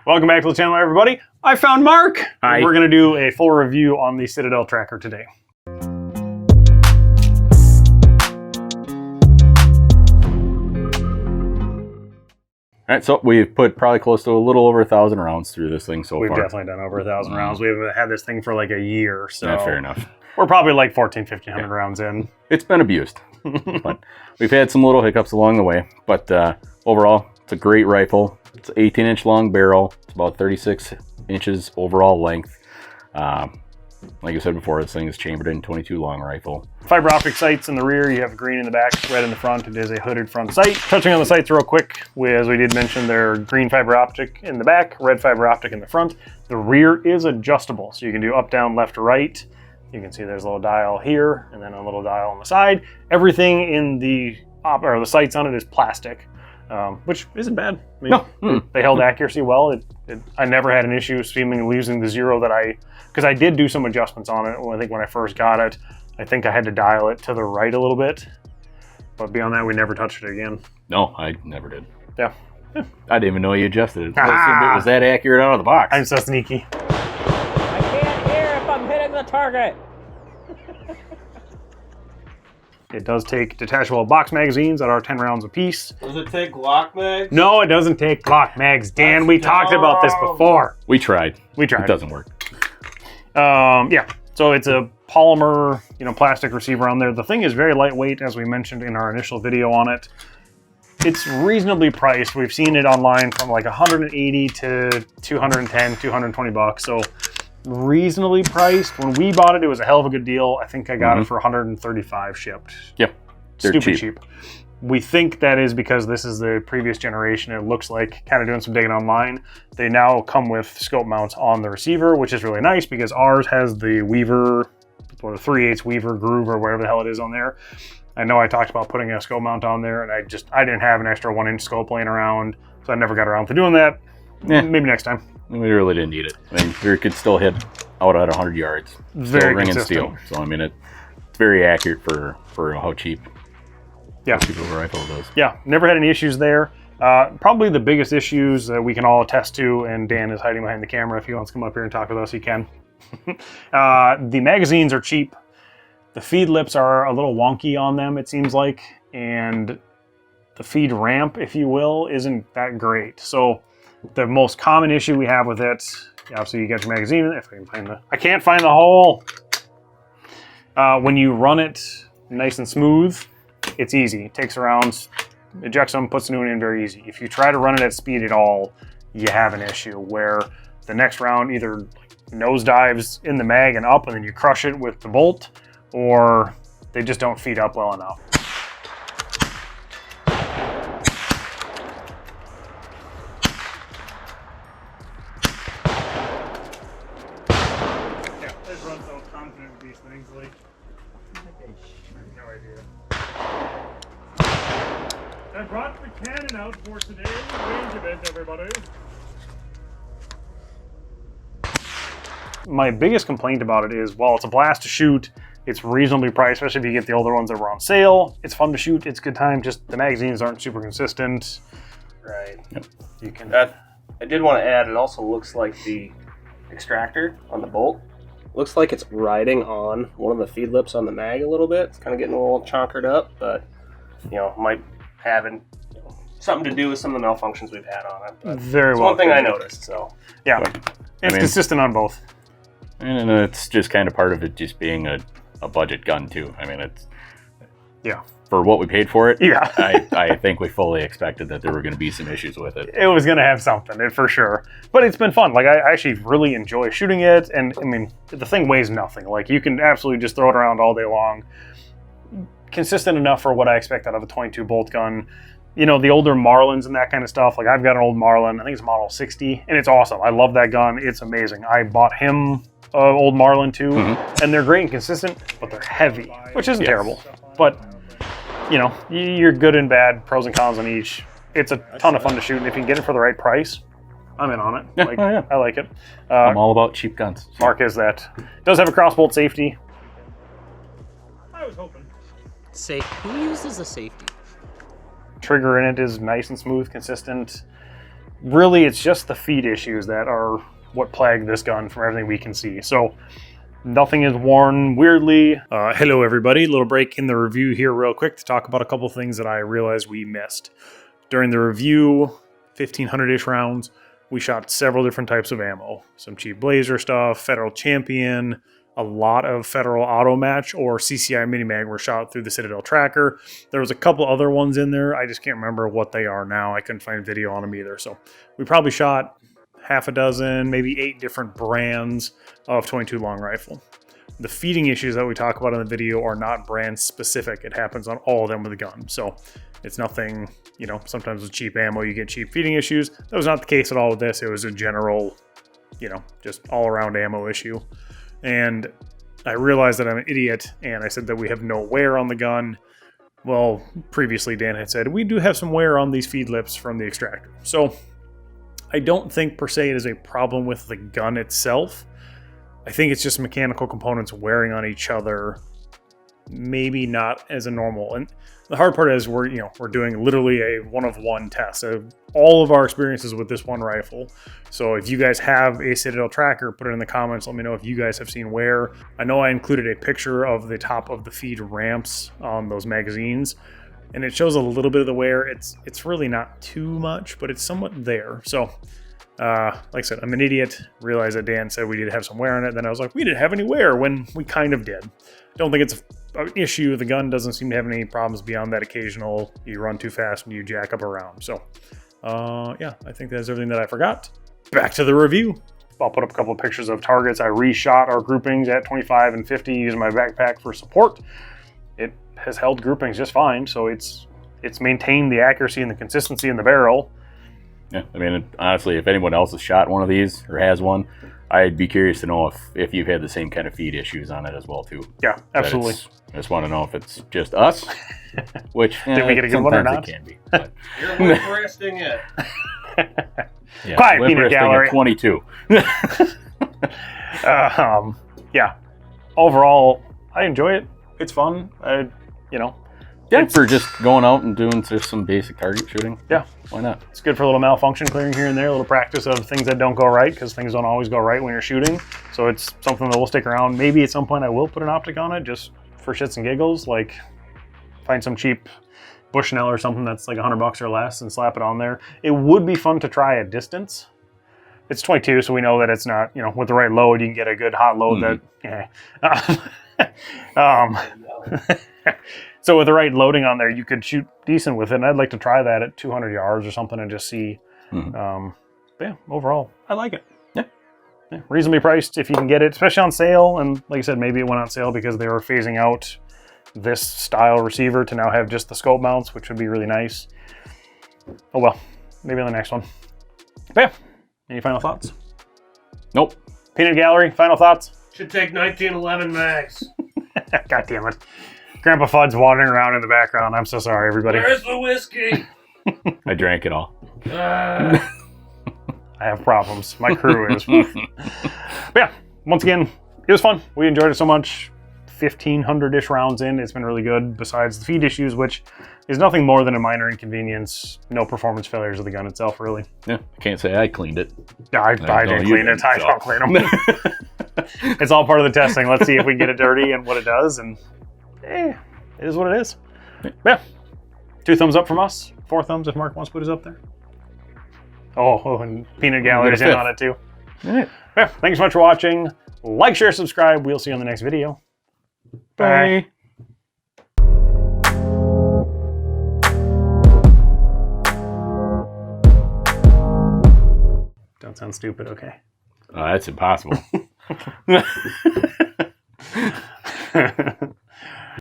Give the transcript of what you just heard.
Welcome back to the channel, everybody. I found Mark. Hi. We're going to do a full review on the Citadel Trakr today. All right, so we've put probably close to a little over 1,000 rounds through this thing so We've far. definitely done over 1,000 rounds. We haven't had this thing for like a year, so Yeah, fair enough. we're probably like 1,400-1,500 rounds in. It's been abused, but we've had some little hiccups along the way. But overall, it's a great rifle. It's an 18-inch long barrel. It's about 36 inches overall length. Like I said before, this thing is chambered in 22 long rifle. Fiber optic sights in the rear. You have green in the back, red in the front. It is a hooded front sight. Touching on the sights real quick, as we did mention, they're green fiber optic in the back, red fiber optic in the front. The rear is adjustable, so you can do up, down, left, or right. You can see there's a little dial here, and then a little dial on the side. Everything in the sights on it is plastic, which isn't bad. I mean, No. They held accuracy well. I never had an issue seemingly losing the zero because I did do some adjustments on it. I think when I first got it, I think I had to dial it to the right a little bit. But beyond that, we never touched it again. No, I never did. Yeah. I didn't even know you adjusted it. I assumed it was that accurate out of the box. I'm so sneaky. I can't hear if I'm hitting the target. It does take detachable box magazines that are 10 rounds apiece. Does it take Glock mags? No, it doesn't take Glock mags. Dan, we talked about this before. We tried. We tried. It doesn't work. Yeah, so it's a polymer, plastic receiver on there. The thing is very lightweight, as we mentioned in our initial video on it. It's reasonably priced. We've seen it online from like 180 to 210, 220 bucks. So reasonably priced. When we bought it, it was a hell of a good deal. I think I got it for 135 shipped. Yep. They're Stupid cheap. We think that is because this is the previous generation. It looks like, kind of doing some digging online, they now come with scope mounts on the receiver, which is really nice because ours has the Weaver, or the 3/8 Weaver groove or whatever the hell it is on there. I know I talked about putting a scope mount on there, and I didn't have an extra 1-inch scope laying around, so I never got around to doing that. Yeah. Maybe next time. We really didn't need it. I mean, we could still hit out at 100 yards. Very ring and consistent. steel. So, I mean, it's very accurate for how cheap. Yeah. Cheap of a rifle it is. Yeah, never had any issues there. Probably the biggest issues that we can all attest to, and Dan is hiding behind the camera. If he wants to come up here and talk with us, he can. The magazines are cheap. The feed lips are a little wonky on them, it seems like, and the feed ramp, if you will, isn't that great. So the most common issue we have with it, obviously you got your magazine, if I can find I can't find the hole. When you run it nice and smooth, it's easy. It takes around, ejects them, puts the new one in very easy. If you try to run it at speed at all, you have an issue where the next round either nosedives in the mag and up and then you crush it with the bolt, or they just don't feed up well enough. Yeah, it runs so confident with these things, like, no idea. I brought the cannon out for today's range event, everybody. My biggest complaint about it is, while it's a blast to shoot, it's reasonably priced, especially if you get the older ones that were on sale. It's fun to shoot, it's a good time, just the magazines aren't super consistent. Right. Yep. You can. I did want to add, it also looks like the extractor on the bolt looks like it's riding on one of the feed lips on the mag a little bit. It's kind of getting a little chonkered up, but might have something to do with some of the malfunctions we've had on it. But Very it's well. one thing I noticed. So yeah, But, it's consistent on both. And it's just kind of part of it just being a budget gun too. I mean, it's for what we paid for it. Yeah. I think we fully expected that there were going to be some issues with it. It was going to have something, for sure. But it's been fun. Like, I actually really enjoy shooting it. And, I mean, the thing weighs nothing. Like, you can absolutely just throw it around all day long. Consistent enough for what I expect out of a 22 bolt gun. The older Marlins and that kind of stuff. Like, I've got an old Marlin. I think it's model 60. And it's awesome. I love that gun. It's amazing. I bought him an old Marlin, too. And they're great and consistent, but they're heavy, which isn't terrible. But you're good and bad, pros and cons on each. It's a ton of fun to shoot, and if you can get it for the right price, I'm in on it. Yeah, I like it. I'm all about cheap guns. Mark is that. Does have a crossbolt safety. I was hoping. Who uses a safety? Trigger in it is nice and smooth, consistent. really, it's just the feed issues that are what plague this gun from everything we can see. So nothing is worn weirdly. Hello everybody, little break in the review here real quick to talk about a couple things that I realized we missed. During the review, 1500-ish rounds, we shot several different types of ammo. Some cheap Blazer stuff, Federal Champion, a lot of Federal Auto Match or CCI Minimag were shot through the Citadel Trakr. There was a couple other ones in there. I just can't remember what they are now. I couldn't find video on them either. So we probably shot half a dozen, maybe 8 different brands of 22 long rifle. The feeding issues that we talk about in the video are not brand specific. It happens on all of them with the gun. So it's nothing, you know, sometimes with cheap ammo you get cheap feeding issues. That was not the case at all with this. It was a general, you know, just all around ammo issue. And I realized that I'm an idiot, and I said that we have no wear on the gun. Well, previously Dan had said we do have some wear on these feed lips from the extractor. So I don't think per se it is a problem with the gun itself. I think it's just mechanical components wearing on each other, maybe not as a normal. And the hard part is we're doing literally a one-of-one test of all of our experiences with this one rifle. So if you guys have a Citadel Trakr, put it in the comments. Let me know if you guys have seen wear. I know I included a picture of the top of the feed ramps on those magazines, and it shows a little bit of the wear. It's really not too much, but it's somewhat there. So like I said, I'm an idiot. Realized that Dan said we did have some wear on it. Then I was like, we didn't have any wear when we kind of did. Don't think it's an issue. The gun doesn't seem to have any problems beyond that occasional you run too fast and you jack up around. So yeah, I think that's everything that I forgot. Back to the review. I'll put up a couple of pictures of targets. I reshot our groupings at 25 and 50 using my backpack for support. It has held groupings just fine, so it's maintained the accuracy and the consistency in the barrel. Yeah, I mean, honestly, if anyone else has shot one of these or has one, I'd be curious to know if you've had the same kind of feed issues on it as well, too. Yeah, absolutely. I just want to know if it's just us, which did we get a good one or not? It can be. But. You're lip-resting it. Yeah, Quiet, peanut gallery. 22. Yeah. Overall, I enjoy it. It's fun. Yeah, for just going out and doing just some basic target shooting. Yeah. Why not? It's good for a little malfunction clearing here and there, a little practice of things that don't go right, because things don't always go right when you're shooting. So it's something that will stick around. Maybe at some point I will put an optic on it just for shits and giggles, like find some cheap Bushnell or something that's like $100 or less and slap it on there. It would be fun to try at distance. It's 22, so we know that it's not, with the right load, you can get a good hot load So with the right loading on there, you could shoot decent with it, and I'd like to try that at 200 yards or something and just see. But yeah, overall, I like it. Yeah, reasonably priced if you can get it, especially on sale. And like I said, maybe it went on sale because they were phasing out this style receiver to now have just the scope mounts, which would be really nice. Oh well, maybe on the next one. But yeah, any final thoughts? Nope. Peanut Gallery, final thoughts? Should take 1911 mags. God damn it. Grandpa Fudd's wandering around in the background. I'm so sorry, everybody. Where's the whiskey? I drank it all. I have problems. My crew is. But yeah, once again, it was fun. We enjoyed it so much. 1,500-ish rounds in. It's been really good, besides the feed issues, which is nothing more than a minor inconvenience. No performance failures of the gun itself, really. Yeah, I can't say I cleaned it. I didn't clean it. I don't clean them. It's all part of the testing. Let's see if we can get it dirty and what it does. And it is what it is. Yeah. 2 thumbs up from us. 4 thumbs if Mark wants to put his up there. Oh, and Peanut Gallery's in on it too. All right. Yeah, thanks so much for watching. Like, share, subscribe. We'll see you on the next video. Bye. Don't sound stupid, okay? That's impossible.